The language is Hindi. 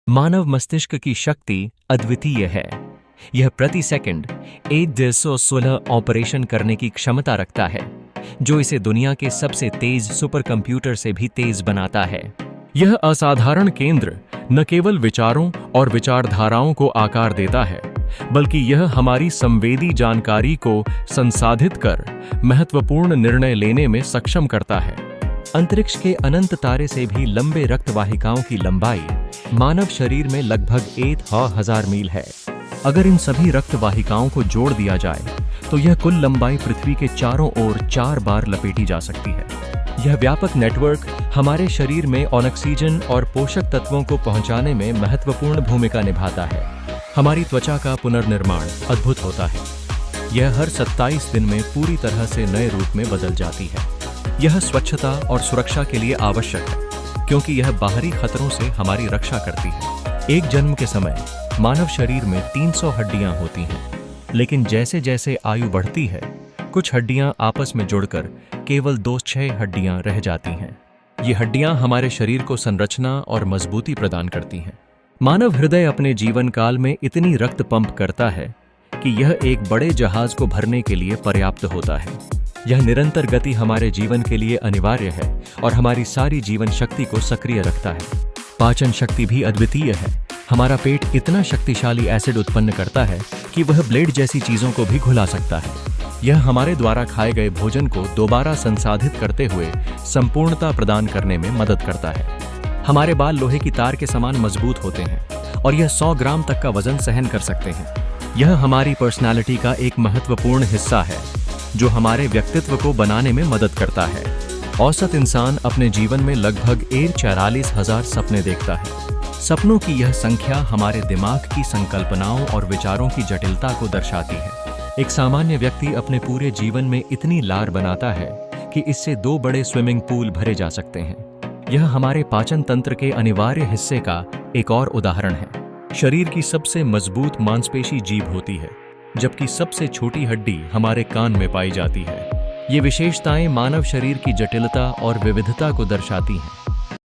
मानव मस्तिष्क की शक्ति अद्वितीय है। यह प्रति सेकंड 1,116 ऑपरेशन करने की क्षमता रखता है, जो इसे दुनिया के सबसे तेज सुपर कंप्यूटर से भी तेज बनाता है। यह असाधारण केंद्र न केवल विचारों और विचारधाराओं को आकार देता है, बल्कि यह हमारी संवेदी जानकारी को संसाधित कर महत्वपूर्ण निर्णय लेने में सक्षम करता है। अंतरिक्ष के अनंत तारे से भी लंबे रक्त वाहिकाओं की लंबाई मानव शरीर में लगभग 1,000 मील है। अगर इन सभी रक्त वाहिकाओं को जोड़ दिया जाए तो यह कुल लंबाई पृथ्वी के चारों ओर 4 बार लपेटी जा सकती है। यह व्यापक नेटवर्क हमारे शरीर में ऑक्सीजन और पोषक तत्वों को पहुंचाने में महत्वपूर्ण भूमिका निभाता है। हमारी त्वचा का पुनर्निर्माण अद्भुत होता है। यह हर 27 दिन में पूरी तरह से नए रूप में बदल जाती है। यह स्वच्छता और सुरक्षा के लिए आवश्यक है, क्योंकि यह बाहरी खतरों से हमारी रक्षा करती है। एक जन्म के समय मानव शरीर में 300 हड्डियां होती हैं, लेकिन जैसे जैसे आयु बढ़ती है, कुछ हड्डियां आपस में जुड़कर केवल 2-6 हड्डियां रह जाती हैं। ये हड्डियां हमारे शरीर को संरचना और मजबूती प्रदान करती हैं। मानव हृदय अपने जीवन काल में इतनी रक्त पंप करता है कि यह एक बड़े जहाज को भरने के लिए पर्याप्त होता है। यह निरंतर गति हमारे जीवन के लिए अनिवार्य है और हमारी सारी जीवन शक्ति को सक्रिय रखता है। पाचन शक्ति भी अद्वितीय है। हमारा पेट इतना शक्तिशाली एसिड उत्पन्न करता है कि वह ब्लेड जैसी चीजों को भी घुला सकता है। यह हमारे द्वारा खाए गए भोजन को दोबारा संसाधित करते हुए संपूर्णता प्रदान करने में मदद करता है। हमारे बाल लोहे की तार के समान मजबूत होते हैं और यह 100 ग्राम तक का वजन सहन कर सकते हैं। यह हमारी पर्सनालिटी का एक महत्वपूर्ण हिस्सा है, जो हमारे व्यक्तित्व को बनाने में मदद करता है। औसत इंसान अपने जीवन में लगभग 44,000 सपने देखता है। सपनों की यह संख्या हमारे दिमाग की संकल्पनाओं और विचारों की जटिलता को दर्शाती है। एक सामान्य व्यक्ति अपने पूरे जीवन में इतनी लार बनाता है कि इससे 2 बड़े स्विमिंग पूल भरे जा सकते हैं। यह हमारे पाचन तंत्र के अनिवार्य हिस्से का एक और उदाहरण है। शरीर की सबसे मजबूत मांसपेशी जीभ होती है, जबकि सबसे छोटी हड्डी हमारे कान में पाई जाती है। ये विशेषताएं मानव शरीर की जटिलता और विविधता को दर्शाती हैं।